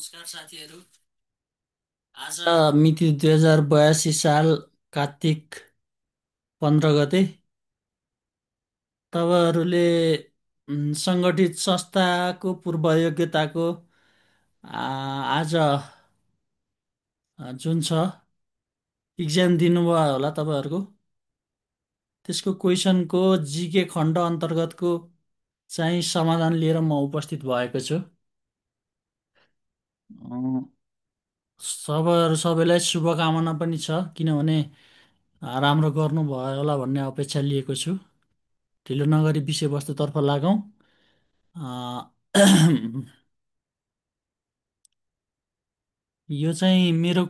नमस्कार साथीहरू। आज मिति 2082 साल कार्तिक 15 गते तपाईँहरूले सङ्गठित संस्थाको पूर्व योग्यताको आज जुन छ इक्जाम दिनुभयो होला तपाईँहरूको। त्यसको क्वेसनको जिके खण्ड अन्तर्गतको चाहिँ समाधान लिएर म उपस्थित भएको छु। सबैलाई शुभकामना पनि छ, किनभने राम्रो गर्नुभयो होला भन्ने अपेक्षा लिएको छु। ढिलो नगरी विषयवस्तुतर्फ लागौँ। अ, यो चाहिँ मेरो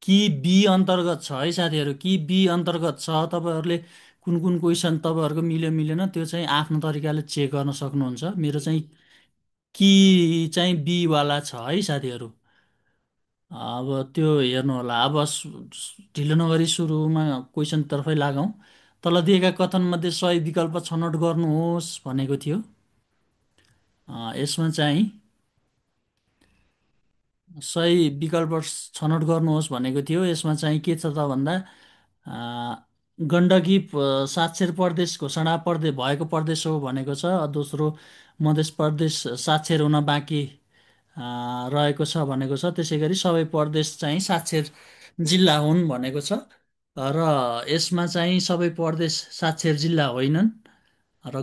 कि बी अन्तर्गत छ है साथीहरू। कि बी अन्तर्गत छ। तपाईँहरूले कुन कुन क्वेसन तपाईँहरूको मिल्यो मिलेन त्यो चाहिँ आफ्नो तरिकाले चेक गर्न सक्नुहुन्छ। मेरो चाहिँ कि चाहिँ बीवाला छ है साथीहरू। अब त्यो हेर्नु होला। अब ढिलो नगरी सुरुमा क्वेसनतर्फै लागौँ। तल दिएका कथनमध्ये सही विकल्प छनौट गर्नुहोस् भनेको थियो। यसमा चाहिँ सही विकल्प छनौट गर्नुहोस् भनेको थियो। यसमा चाहिँ के छ त भन्दा आ, गण्डकी साक्षर प्रदेश घोषणा भएको प्रदेश हो भनेको छ। दोस्रो, मध्य प्रदेश साक्षर हुन बाँकी रहेको छ भनेको छ। त्यसै गरी सबै प्रदेश चाहिँ साक्षर जिल्ला हुन् भनेको छ। र यसमा चाहिँ सबै प्रदेश साक्षर जिल्ला होइनन्। र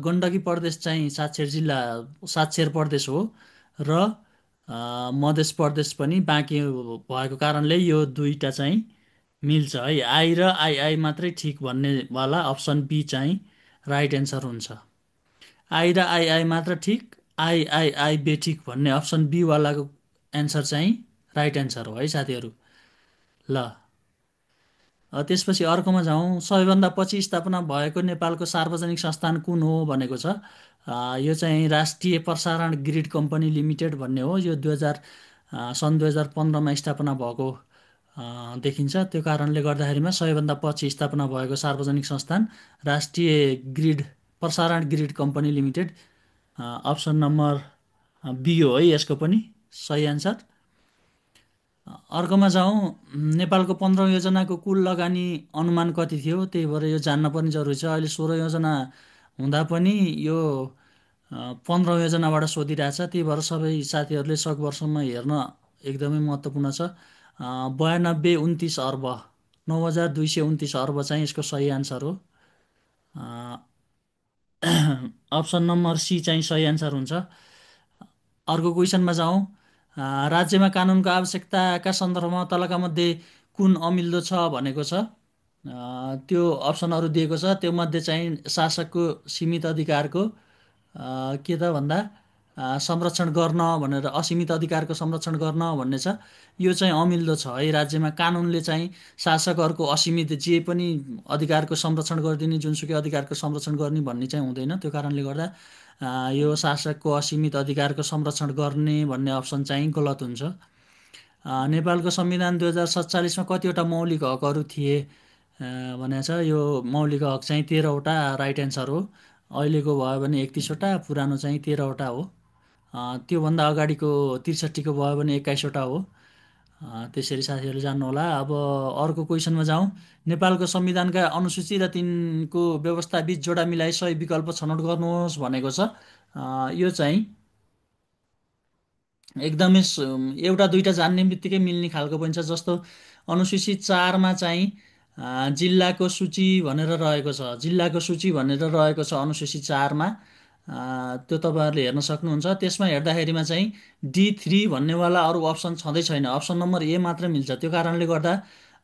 गण्डकी प्रदेश चाहिँ साक्षर जिल्ला साक्षर प्रदेश हो। र मध्य प्रदेश पनि बाँकी भएको कारणले यो दुईटा चाहिँ मिल्छ है। आई र आइआई मात्रै ठिक भन्नेवाला अप्सन बी चाहिँ राइट एन्सर हुन्छ। आई र आइआई मात्र ठिक, आइआइआई बेठिक भन्ने अप्सन बी वालाको एन्सर चाहिँ राइट एन्सर हो है साथीहरू। ल, त्यसपछि अर्कोमा जाउँ। सबैभन्दा पछि स्थापना भएको नेपालको सार्वजनिक संस्थान कुन हो भनेको छ। यो चाहिँ राष्ट्रिय प्रसारण ग्रिड कम्पनी लिमिटेड भन्ने हो। यो सन् 2015मा स्थापना भएको देखिन्छ। त्यो कारणले गर्दाखेरिमा सबैभन्दा पछि स्थापना भएको सार्वजनिक संस्थान राष्ट्रिय प्रसारण grid company limited. Option number B हो है यसको पनि सही एन्सर। अर्कोमा जाउँ। नेपालको 15औँ योजनाको कुल लगानी अनुमान कति थियो, त्यही भएर यो जान्न पनि जरुरी छ। अहिले 16 योजना हुँदा पनि यो 15औँ योजनाबाट सोधिरहेछ। त्यही भएर सबै साथीहरूले सकभरसम्म हेर्न एकदमै महत्त्वपूर्ण छ। 9229 अर्ब 9229 अर्ब चाहिँ यसको सही एन्सर हो। अप्सन नम्बर सी चाहिँ सही एन्सर हुन्छ। अर्को क्वेसनमा जाउँ। राज्यमा कानुनको आवश्यकताका सन्दर्भमा तलका मध्ये कुन अमिल्दो छ भनेको छ। त्यो अप्सनहरू दिएको छ। त्यो मध्ये चाहिँ शासकको सीमित अधिकारको के त भन्दा संरक्षण गर्न भनेर, असीमित अधिकारको संरक्षण गर्न भन्ने छ। यो चाहिँ अमिल्दो छ है। राज्यमा कानुनले चाहिँ शासकहरूको असीमित जे पनि अधिकारको संरक्षण गरिदिने, जुनसुकै अधिकारको संरक्षण गर्ने भन्ने चाहिँ हुँदैन। त्यो कारणले गर्दा यो शासकको असीमित अधिकारको संरक्षण गर्ने भन्ने अप्सन चाहिँ गलत हुन्छ। नेपालको संविधान 2047मा कतिवटा मौलिक हकहरू थिए भनेको छ। यो मौलिक हक चाहिँ 13वटा राइट एन्सर हो। अहिलेको भयो भने 31वटा, पुरानो चाहिँ 13वटा हो। त्योभन्दा अगाडिको 63को भयो भने 21वटा हो। त्यसरी साथीहरूले जान्नुहोला। अब अर्को क्वेसनमा जाउँ। नेपालको संविधानका अनुसूची र तिनको व्यवस्थाबीच जोडा मिलाई सही विकल्प छनौट गर्नुहोस् भनेको छ। यो चाहिँ एकदमै एउटा दुईटा जान्ने बित्तिकै मिल्ने खालको पनि छ। जस्तो अनुसूची 4मा चाहिँ जिल्लाको सूची भनेर रहेको छ। जिल्लाको सूची भनेर रहेको छ अनुसूची 4मा। त्यो तपाईँहरूले हेर्न सक्नुहुन्छ। त्यसमा हेर्दाखेरिमा चाहिँ D3 भन्नेवाला अरू अप्सन छँदै छैन। अप्सन नम्बर ए मात्रै मिल्छ। त्यो कारणले गर्दा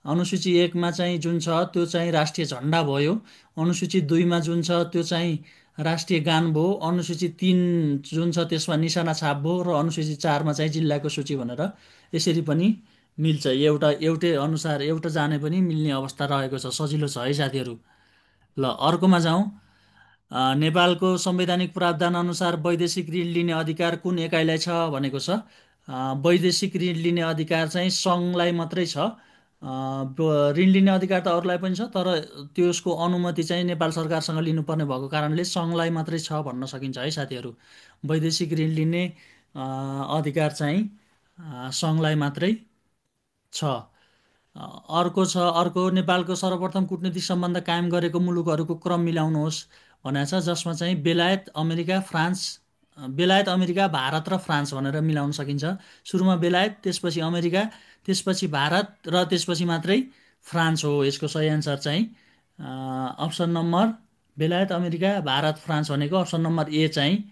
अनुसूची 1मा चाहिँ जुन छ त्यो चाहिँ राष्ट्रिय झन्डा भयो। अनुसूची 2मा जुन छ त्यो चाहिँ राष्ट्रिय गान भयो। अनुसूची 3 जुन छ त्यसमा निशाना छाप भयो। र अनुसूची 4मा चाहिँ जिल्लाको सूची भनेर यसरी पनि मिल्छ। एउटै अनुसार एउटा जाने पनि मिल्ने अवस्था रहेको छ। सजिलो छ है साथीहरू। ल, अर्कोमा जाउँ। नेपालको संवैधानिक प्रावधान अनुसार वैदेशिक ऋण लिने अधिकार कुन एकाइलाई छ भनेको छ। वैदेशिक ऋण लिने अधिकार चाहिँ सङ्घलाई मात्रै छ। ऋण लिने अधिकार त अरूलाई पनि छ, तर त्यसको अनुमति चाहिँ नेपाल सरकारसँग लिनुपर्ने भएको कारणले सङ्घलाई मात्रै छ भन्न सकिन्छ है साथीहरू। वैदेशिक ऋण लिने अधिकार चाहिँ सङ्घलाई मात्रै छ। अर्को नेपालको सर्वप्रथम कुटनीतिक सम्बन्ध कायम गरेको मुलुकहरूको क्रम मिलाउनुहोस् भनेको छ, जसमा चाहिँ बेलायत अमेरिका फ्रान्स, बेलायत अमेरिका भारत र फ्रान्स भनेर मिलाउन सकिन्छ। सुरुमा बेलायत, त्यसपछि अमेरिका, त्यसपछि भारत र त्यसपछि मात्रै फ्रान्स हो। यसको सही एन्सर चाहिँ अप्सन नम्बर बेलायत अमेरिका भारत फ्रान्स भनेको अप्सन नम्बर ए चाहिँ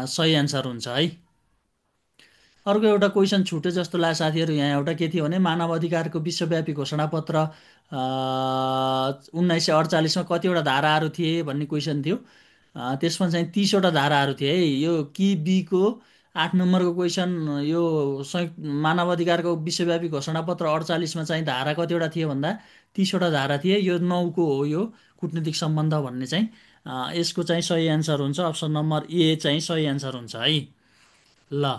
सही एन्सर हुन्छ है। अर्को एउटा क्वेसन छुट्यो जस्तो लाग्यो साथीहरू। यहाँ एउटा के थियो भने मानव अधिकारको विश्वव्यापी घोषणापत्र 1948मा कतिवटा धाराहरू थिए भन्ने क्वेसन थियो। त्यसमा चाहिँ 30वटा धाराहरू थिए है। यो कि बीको 8 नम्बरको क्वेसन, यो संयुक्त मानव अधिकारको विश्वव्यापी घोषणापत्र 48मा चाहिँ धारा कतिवटा थियो भन्दा 30वटा धारा थिए। यो 9को हो यो कुटनीतिक सम्बन्ध भन्ने चाहिँ। यसको चाहिँ सही एन्सर हुन्छ अप्सन नम्बर ए चाहिँ सही एन्सर हुन्छ है। ल,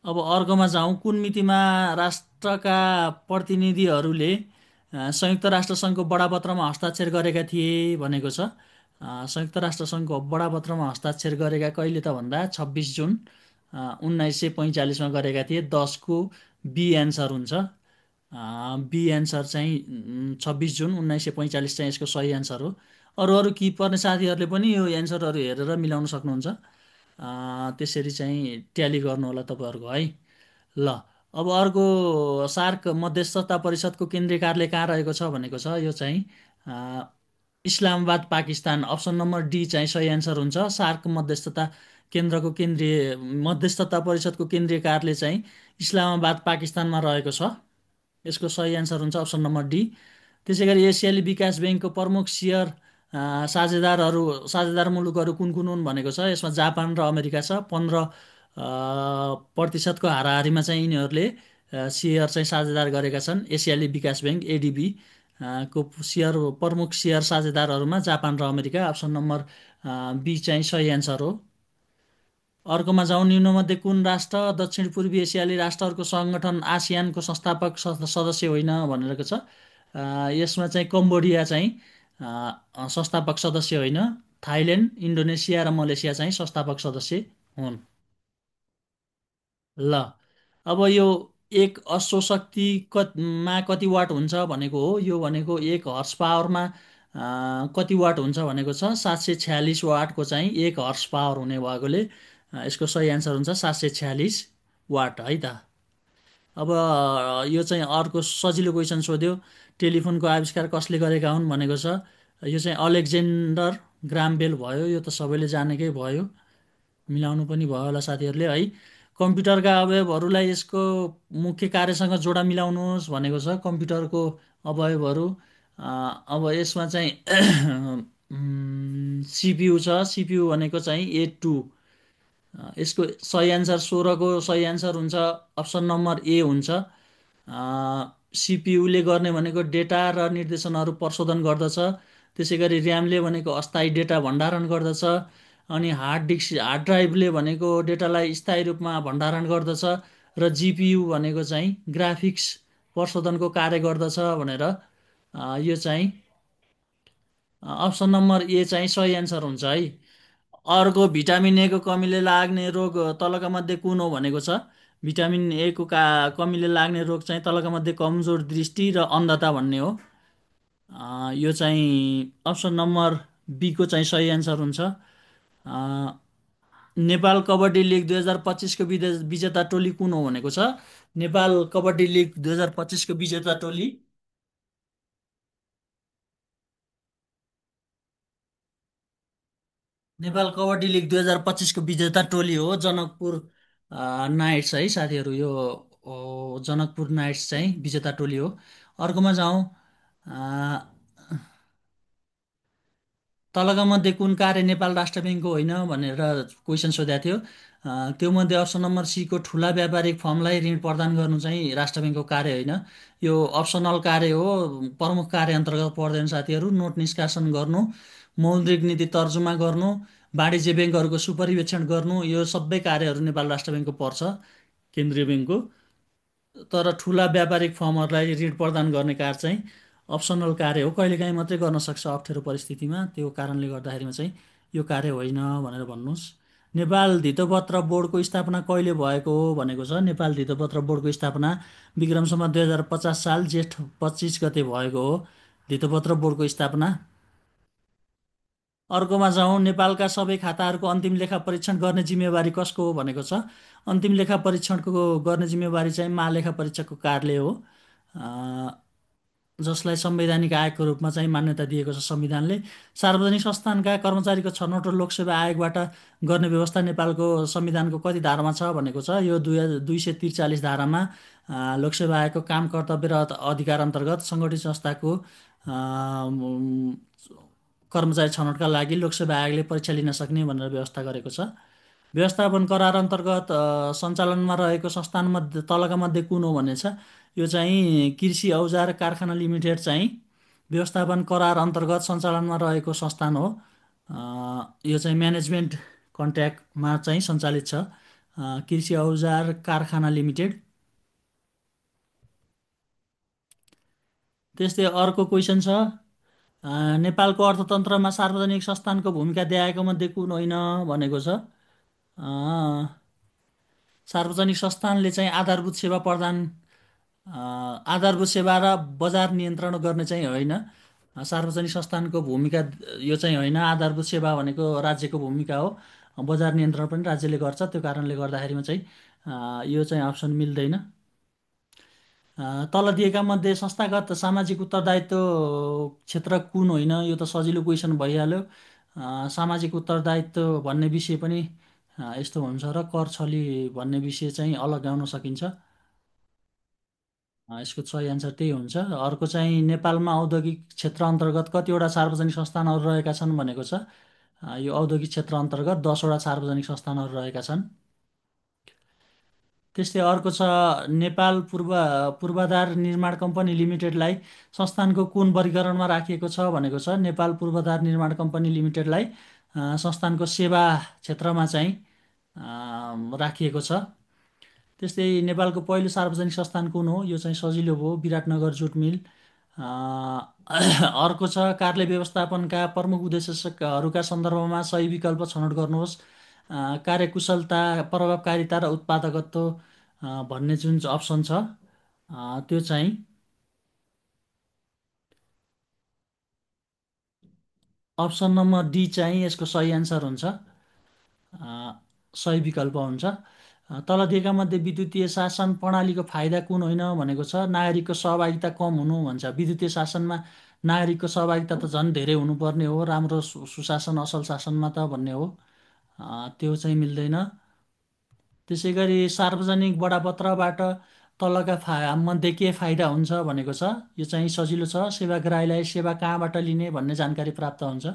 अब अर्कोमा जाउँ। कुन मितिमा राष्ट्रका प्रतिनिधिहरूले संयुक्त राष्ट्रसङ्घको बडापत्रमा हस्ताक्षर गरेका थिए भनेको छ। संयुक्त राष्ट्रसङ्घको बडापत्रमा हस्ताक्षर गरेका कहिले त भन्दा 26 जुन 1945मा गरेका थिए। 10को बी एन्सर हुन्छ। बी एन्सर चाहिँ 26 जुन 1945 चाहिँ यसको सही एन्सर हो। अरू अरू की पर्ने साथीहरूले पनि यो एन्सरहरू हेरेर मिलाउन सक्नुहुन्छ। त्यसरी चाहिँ ट्याली गर्नु होला तपाईँहरूको है। ल, अब अर्को सार्क मध्यस्थता परिषदको केन्द्रीय कार्यालय कहाँ रहेको छ भनेको छ। यो चाहिँ Islamabad Pakistan. Option number D चाहिँ सही एन्सर हुन्छ। सार्क मध्यस्थता परिषदको केन्द्रीय कार्यालय चाहिँ इस्लामाबाद पाकिस्तानमा रहेको छ। यसको सही एन्सर हुन्छ अप्सन नम्बर डी। त्यसै गरी एसियाली विकास ब्याङ्कको प्रमुख सेयर साझेदार मुलुकहरू कुन कुन हुन् भनेको छ। यसमा जापान र अमेरिका छ। 15% हाराहारीमा चाहिँ यिनीहरूले सेयर चाहिँ साझेदार गरेका छन्। एसियाली विकास ब्याङ्क एडिबी को प्रमुख सेयर साझेदारहरूमा जापान र अमेरिका। अप्सन नम्बर बी चाहिँ सही एन्सर हो। अर्कोमा जाउँ। निम्नमध्ये कुन राष्ट्र दक्षिण पूर्वी एसियाली राष्ट्रहरूको सङ्गठन आसियानको संस्थापक सदस्य होइन भनेको छ। यसमा चाहिँ कम्बोडिया चाहिँ संस्थापक सदस्य होइन। थाइल्यान्ड, इन्डोनेसिया र मलेसिया चाहिँ संस्थापक सदस्य हुन्। ल, अब यो एक अश्वशक्ति मा कति वाट हुन्छ भनेको हो। यो भनेको एक हर्स पावरमा कति वाट हुन्छ भनेको छ। 746 वाटको चाहिँ एक हर्स पावर हुने भएकोले यसको सही एन्सर हुन्छ 746 वाट है त। अब यो चाहिँ अर्को सजिलो क्वेसन सोध्यो। टेलिफोनको आविष्कार कसले गरेका हुन् भनेको छ। यो चाहिँ अलेक्जेन्डर ग्राहम बेल भयो। यो त सबैले जानेकै भयो, मिलाउनु पनि भयो होला साथीहरूले है। कम्प्युटरका अवयवहरूलाई यसको मुख्य कार्यसँग जोडा मिलाउनुहोस् भनेको छ। कम्प्युटरको अवयवहरू अब यसमा चाहिँ सिपियु छ। सिपियु भनेको चाहिँ A2। यसको सही एन्सर 16को सही एन्सर हुन्छ अप्सन नम्बर ए हुन्छ। सिपियुले गर्ने भनेको डेटा र निर्देशनहरू प्रशोधन गर्दछ। त्यसै गरी ऱ्यामले भनेको अस्थायी डेटा भण्डारण गर्दछ। अनि हार्ड ड्राइभले भनेको डेटालाई स्थायी रूपमा भण्डारण गर्दछ। र जिपियु भनेको चाहिँ ग्राफिक्स प्रशोधनको कार्य गर्दछ भनेर यो चाहिँ अप्सन नम्बर ए चाहिँ सही एन्सर हुन्छ है। अर्को भिटामिन ए को कमीले लाग्ने रोग तलका मध्ये कुन हो भनेको छ। भिटामिन ए को कमीले लाग्ने रोग चाहिँ तलका मध्ये कमजोर दृष्टि र अन्धता भन्ने हो। यो चाहिँ अप्सन नम्बर बी को चाहिँ सही एन्सर हुन्छ। नेपाल कबड्डी लिग 2025को विजेता टोली कुन हो भनेको छ। नेपाल कबड्डी लिग 2025को विजेता टोली नेपाल कबड्डी लिग 2025को विजेता टोली हो जनकपुर नाइट्स है साथीहरू। यो जनकपुर नाइट्स चाहिँ विजेता टोली हो। अर्कोमा जाउँ। तलका मध्ये कुन कार्य नेपाल राष्ट्र ब्याङ्कको होइन भनेर क्वेसन सोधेको थियो। त्यो मध्ये अप्सन नम्बर सी को ठुला व्यापारिक फर्मलाई ऋण प्रदान गर्नु चाहिँ राष्ट्र ब्याङ्कको कार्य होइन। यो अप्सनल कार्य हो, प्रमुख कार्य अन्तर्गत पर्दैन साथीहरू। नोट निष्कासन गर्नु, मौद्रिक नीति तर्जुमा गर्नु, वाणिज्य ब्याङ्कहरूको सुपरिवेक्षण गर्नु, यो सबै कार्यहरू नेपाल राष्ट्र ब्याङ्कको पर्छ, केन्द्रीय ब्याङ्कको। तर ठुला व्यापारिक फर्महरूलाई ऋण प्रदान गर्ने कार्य चाहिँ अप्सनल कार्य हो, कहिलेकाहीँ मात्रै गर्न सक्छ अप्ठ्यारो परिस्थितिमा। त्यो कारणले गर्दाखेरिमा चाहिँ यो कार्य होइन भनेर भन्नुहोस्। नेपाल धितोपत्र बोर्डको स्थापना कहिले भएको हो भनेको छ। नेपाल धितोपत्र बोर्डको स्थापना विक्रम सम्वत 2050 साल जेठ 25 गते भएको हो धितोपत्र बोर्डको स्थापना। अर्कोमा जाउँ, नेपालका सबै खाताहरूको अन्तिम लेखा परीक्षण गर्ने जिम्मेवारी कसको हो भनेको छ। अन्तिम लेखा परीक्षणको गर्ने जिम्मेवारी चाहिँ महालेखा परीक्षकको कार्यालय हो, जसलाई संवैधानिक आयोगको रूपमा चाहिँ मान्यता दिएको छ संविधानले। सार्वजनिक संस्थानका कर्मचारीको छनौट र लोकसेवा आयोगबाट गर्ने व्यवस्था नेपालको संविधानको कति धारामा छ भनेको छ। यो 243 धारामा लोकसेवा आयोगको काम कर्तव्य र अधिकार अन्तर्गत सङ्गठित संस्थाको कर्मचारी छनौटका लागि लोकसेवा आयोगले परीक्षा लिन सक्ने भनेर व्यवस्था गरेको छ। व्यवस्थापन करार अन्तर्गत सञ्चालनमा रहेको संस्थानमध्ये तलका मध्ये कुन हो भन्ने छ। यो चाहिँ कृषि औजार कारखाना लिमिटेड चाहिँ व्यवस्थापन करार अन्तर्गत सञ्चालनमा रहेको संस्थान हो। यो चाहिँ म्यानेजमेन्ट कन्ट्र्याक्टमा चाहिँ सञ्चालित छ, कृषि औजार कारखाना लिमिटेड। त्यस्तै अर्को क्वेसन छ, नेपालको अर्थतन्त्रमा सार्वजनिक संस्थानको भूमिका देखाएको मध्ये कुन होइन भनेको छ। सार्वजनिक संस्थानले चाहिँ आधारभूत सेवा र बजार नियन्त्रण गर्ने चाहिँ होइन। सार्वजनिक संस्थानको भूमिका यो चाहिँ होइन। आधारभूत सेवा भनेको राज्यको भूमिका हो, बजार नियन्त्रण पनि राज्यले गर्छ। त्यो कारणले गर्दाखेरिमा चाहिँ यो चाहिँ अप्सन मिल्दैन। तल दिएका मध्ये संस्थागत सामाजिक उत्तरदायित्व क्षेत्र कुन होइन, यो त सजिलो क्वेसन भइहाल्यो। सामाजिक उत्तरदायित्व भन्ने विषय पनि यस्तो हुन्छ र कर छली भन्ने विषय चाहिँ अलग ल्याउन सकिन्छ। यसको सही एन्सर त्यही हुन्छ। अर्को चाहिँ नेपालमा औद्योगिक क्षेत्र अन्तर्गत कतिवटा सार्वजनिक संस्थानहरू रहेका छन् भनेको छ। यो औद्योगिक क्षेत्र अन्तर्गत 10वटा सार्वजनिक संस्थानहरू रहेका छन्। त्यस्तै अर्को छ, नेपाल पूर्वाधार निर्माण कम्पनी लिमिटेडलाई संस्थानको कुन वर्गीकरणमा राखिएको छ भनेको छ। नेपाल पूर्वाधार निर्माण कम्पनी लिमिटेडलाई संस्थानको सेवा क्षेत्रमा चाहिँ राखिएको छ। त्यस्तै नेपालको पहिलो सार्वजनिक संस्थान कुन हो, यो चाहिँ सजिलो भयो, विराटनगर जुट मिल। अर्को छ, कार्यालय व्यवस्थापनका प्रमुख उद्देश्यहरूका सन्दर्भमा सही विकल्प छनौट गर्नुहोस्। कार्यकुशलता, प्रभावकारिता र उत्पादकत्व भन्ने जुन अप्सन छ त्यो चाहिँ अप्सन नम्बर डी चाहिँ यसको सही एन्सर हुन्छ, सही विकल्प हुन्छ। तल दिएका मध्ये विद्युतीय शासन प्रणालीको फाइदा कुन होइन भनेको छ। नागरिकको सहभागिता कम हुनु भन्छ। विद्युतीय शासनमा नागरिकको सहभागिता त झन् धेरै हुनुपर्ने हो, राम्रो सुशासन असल शासनमा त भन्ने हो, त्यो चाहिँ मिल्दैन। त्यसै गरी सार्वजनिक बडापत्रबाट तलका मध्ये के फाइदा हुन्छ भनेको छ। यो चाहिँ सजिलो छ, सेवाग्राहीलाई सेवा कहाँबाट लिने भन्ने जानकारी प्राप्त हुन्छ।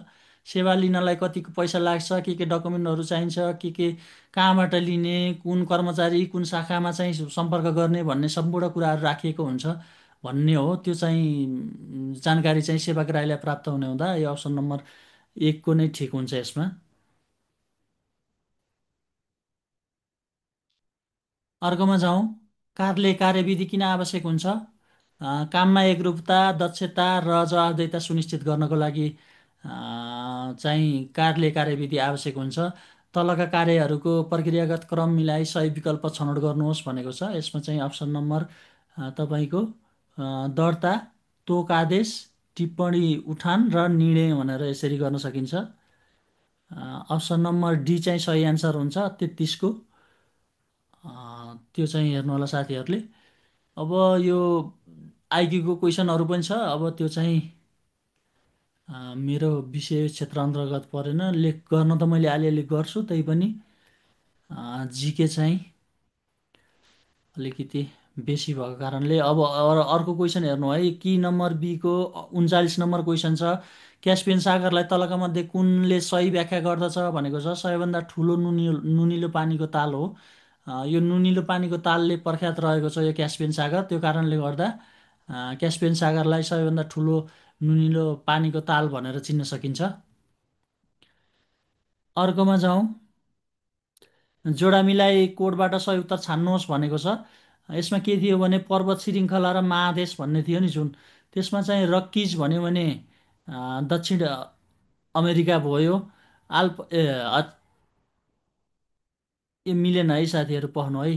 सेवा लिनलाई कतिको पैसा लाग्छ, के डकुमेन्टहरू चाहिन्छ, के कहाँबाट लिने, कुन कर्मचारी कुन शाखामा चाहिँ सम्पर्क गर्ने भन्ने सम्पूर्ण कुराहरू राखिएको हुन्छ भन्ने हो। त्यो चाहिँ जानकारी चाहिँ सेवाग्राहीलाई प्राप्त हुने हुँदा यो अप्सन नम्बर 1 को नै ठिक हुन्छ यसमा। अर्कोमा जाउँ, कार्यालय कार्यविधि किन आवश्यक हुन्छ। काममा एकरूपता, दक्षता र जवाफदेहिता सुनिश्चित गर्नको लागि चाहिँ कार्यालय कार्यविधि आवश्यक हुन्छ। तलका कार्यहरूको प्रक्रियागत क्रम मिलाई सही विकल्प छनौट गर्नुहोस् भनेको छ। यसमा चाहिँ अप्सन नम्बर तपाईँको दर्ता, तोक आदेश, टिप्पणी उठान र निर्णय भनेर यसरी गर्न सकिन्छ। अप्सन नम्बर डी चाहिँ सही एन्सर हुन्छ 33 को। त्यो चाहिँ हेर्नु होला साथीहरूले। अब यो आइक्यूको क्वेसनहरू पनि छ। अब त्यो चाहिँ मेरो विषय क्षेत्र अन्तर्गत परेन, लेख गर्न त मैले अलिअलि गर्छु, तै पनि जिके चाहिँ अलिकति बेसी भएको कारणले। अब अर्को क्वेसन हेर्नु है, कि नम्बर बीको 39 नम्बर क्वेसन छ, क्यास्पियन सागरलाई तलका मध्ये कुनले सही व्याख्या गर्दछ भनेको छ। सबैभन्दा ठुलो नुनिलो पानीको ताल हो। यो नुनिलो पानीको तालले प्रख्यात रहेको छ यो क्यास्पियन सागर। त्यो कारणले गर्दा क्यास्पियन सागरलाई सबैभन्दा ठुलो नुनिलो पानीको ताल भनेर चिन्न सकिन्छ। अर्कोमा जाउँ, जोडा मिलाई कोडबाट सही उत्तर छान्नुहोस् भनेको छ। यसमा के थियो भने पर्वत श्रृङ्खला र महादेश भन्ने थियो नि जुन, त्यसमा चाहिँ रक्किज भन्यो भने दक्षिण अमेरिका भयो। यो मिलेन है साथीहरू, पढ्नु है।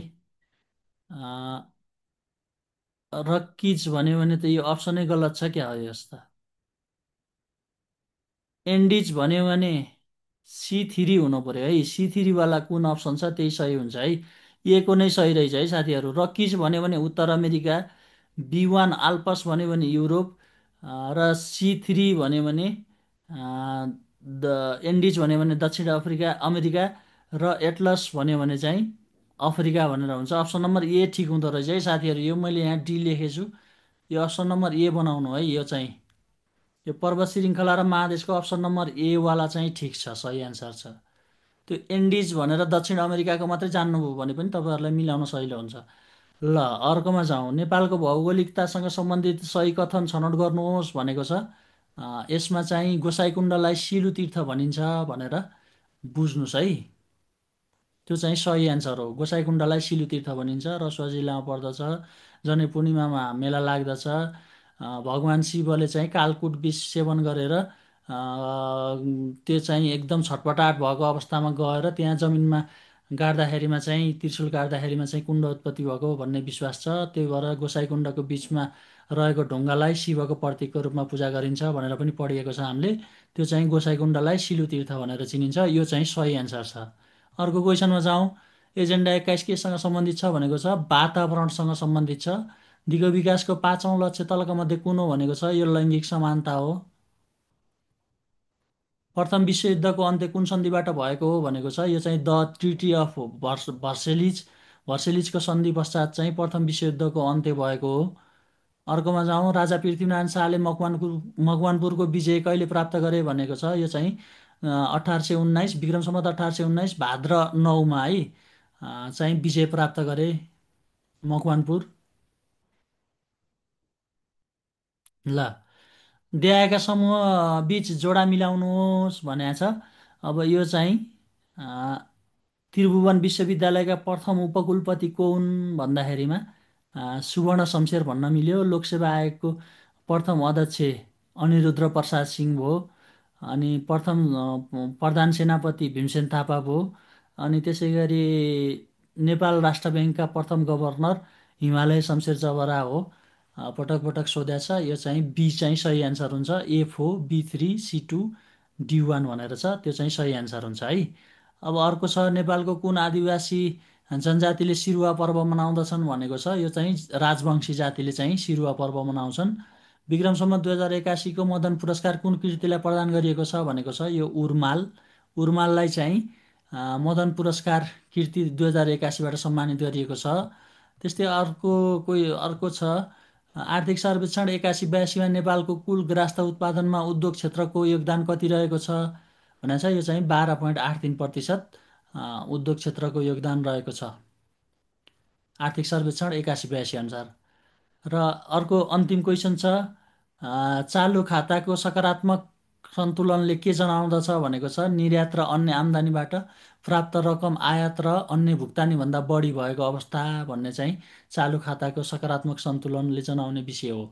रक्किज भन्यो भने त यो अप्सनै गलत छ क्या हो यस्ता। एन्डिज भन्यो भने C3 हुनु पर्यो है। C3 वाला कुन अप्सन छ त्यही सही हुन्छ है। ए को नै सही रहेछ है साथीहरू। रकिज भन्यो भने उत्तर अमेरिका, B1 आल्पस भन्यो भने युरोप, र C3 भन्यो भने द एन्डिज भन्यो भने दक्षिण अफ्रिका अमेरिका, र एटलस भन्यो भने चाहिँ अफ्रिका भनेर हुन्छ। अप्सन नम्बर ए ठिक हुँदो रहेछ है साथीहरू। यो मैले यहाँ डी लेखेछु, यो अप्सन नम्बर ए बनाउनु है। यो चाहिँ यो पर्वत श्रृङ्खला र महादेशको अप्सन नम्बर ए वाला चाहिँ ठिक छ, सही एन्सर छ। त्यो एन्डिज भनेर दक्षिण अमेरिकाको मात्रै जान्नुभयो भने पनि तपाईँहरूलाई मिलाउन सजिलो हुन्छ। ल अर्कोमा जाउँ। नेपालको भौगोलिकतासँग सम्बन्धित सही कथन छनौट गर्नुहोस् भनेको छ। यसमा चाहिँ गोसाइँकुण्डलाई सिलु तीर्थ भनिन्छ भनेर बुझ्नुहोस् है। त्यो चाहिँ सही एन्सर हो। गोसाइँकुण्डलाई सिलु तीर्थ भनिन्छ। रसुवा जिल्लामा पर्दछ। जनैपूर्णिमामा पूर्णिमामा मेला लाग्दछ। भगवान् शिवले चाहिँ कालकुट विष सेवन गरेर त्यो चाहिँ एकदम छटपटाट भएको अवस्थामा गएर त्यहाँ जमिनमा गाड्दाखेरिमा चाहिँ त्रिशुल गाड्दाखेरिमा चाहिँ कुण्ड उत्पत्ति भएको भन्ने विश्वास छ। त्यही भएर गोसाइँकुण्डको बिचमा रहेको ढुङ्गालाई शिवको प्रतीकको रूपमा पूजा गरिन्छ भनेर पनि पढिएको छ हामीले। त्यो चाहिँ गोसाइँकुण्डलाई सिलु तीर्थ भनेर चिनिन्छ। यो चाहिँ सही एन्सर छ। अर्को क्वेसनमा जाउँ। एजेन्डा 21 केसँग सम्बन्धित छ भनेको छ, वातावरणसँग सम्बन्धित छ। दिगो विकासको 5औँ लक्ष्य तलका मध्ये कुन हो भनेको छ। यो लैङ्गिक समानता हो। प्रथम विश्वयुद्धको अन्त्य कुन सन्धिबाट भएको हो भनेको छ। यो चाहिँ द ट्रिटी अफ भर्सेलिज, भर्सेलिजको सन्धि पश्चात चाहिँ प्रथम विश्वयुद्धको अन्त्य भएको हो। अर्कोमा जाउँ। राजा पृथ्वीनारायण शाहले मकवानपुरको विजय कहिले प्राप्त गरे भनेको छ। यो चाहिँ 1819 विक्रम सम्वत 1819 भाद्र 9मा है चाहिँ विजय प्राप्त गरे मकवानपुर। ल दिएका समूह बिच जोडा मिलाउनुहोस् भनेको छ। अब यो चाहिँ त्रिभुवन विश्वविद्यालयका प्रथम उपकुलपति को हुन् भन्दाखेरिमा सुवर्ण शमशेर भन्न मिल्यो। लोकसेवा आयोगको प्रथम अध्यक्ष अनिरुद्ध प्रसाद सिंह भयो। अनि प्रथम प्रधान सेनापति भीमसेन थापा भयो। अनि त्यसै गरी नेपाल राष्ट्र ब्याङ्कका प्रथम गभर्नर हिमालय शमशेर जबरा हो। पटक पटक सोधेको छ। यो चाहिँ बी चाहिँ सही एन्सर हुन्छ। A4 B3 C2 D1 भनेर छ, त्यो चाहिँ सही एन्सर हुन्छ है। अब अर्को छ। नेपालको कुन आदिवासी जनजातिले सिरुवा पर्व मनाउँदछन् भनेको छ। यो चाहिँ राजवंशी जातिले चाहिँ सिरुवा पर्व मनाउँछन्। विक्रम सम्वत 2081को मदन पुरस्कार कुन कृतिलाई प्रदान गरिएको छ भनेको छ। यो उर्माल, उर्माललाई चाहिँ मदन पुरस्कार कृति 2081बाट सम्मानित गरिएको छ। त्यस्तै अर्को छ। आर्थिक सर्वेक्षण 81-82मा नेपालको कुल ग्रास्थ उत्पादनमा उद्योग क्षेत्रको योगदान कति रहेको छ भनेको छ। यो चाहिँ 12.83% उद्योग क्षेत्रको योगदान रहेको छ आर्थिक सर्वेक्षण 81-82 अनुसार। र अर्को अन्तिम क्वेसन छ। चालु खाताको सकारात्मक सन्तुलनले के जनाउँदछ भनेको छ। निर्यात र अन्य आम्दानीबाट प्राप्त रकम आयात र अन्य भुक्तानीभन्दा बढी भएको अवस्था भन्ने चाहिँ चालु खाताको सकारात्मक सन्तुलनले जनाउने विषय हो।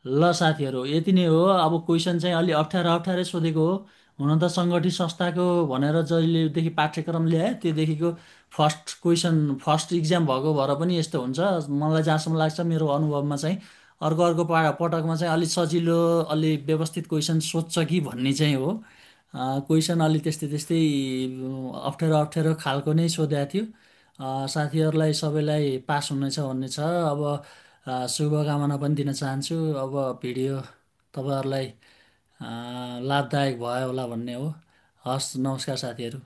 ल साथीहरू यति नै हो। अब क्वेसन चाहिँ अलि अप्ठ्यारो अप्ठ्यारै सोधेको हो। हुन त सङ्गठित संस्थाको भनेर जहिलेदेखि पाठ्यक्रम ल्याए त्योदेखिको फर्स्ट क्वेसन फर्स्ट इक्जाम भएको भएर पनि यस्तो हुन्छ। मलाई जहाँसम्म लाग्छ मेरो अनुभवमा चाहिँ अर्को अर्को पटकमा चाहिँ अलिक सजिलो अलि व्यवस्थित क्वेसन सोध्छ कि भन्ने चाहिँ हो। क्वेसन अलि त्यस्तै त्यस्तै अप्ठ्यारो अप्ठ्यारो खालको नै सोधेको थियो। साथीहरूलाई सबैलाई पास हुनेछ भन्ने छ। अब शुभकामना पनि दिन चाहन्छु। अब भिडियो तपाईँहरूलाई लाभदायक भयो होला भन्ने हो। हस्, नमस्कार साथीहरू।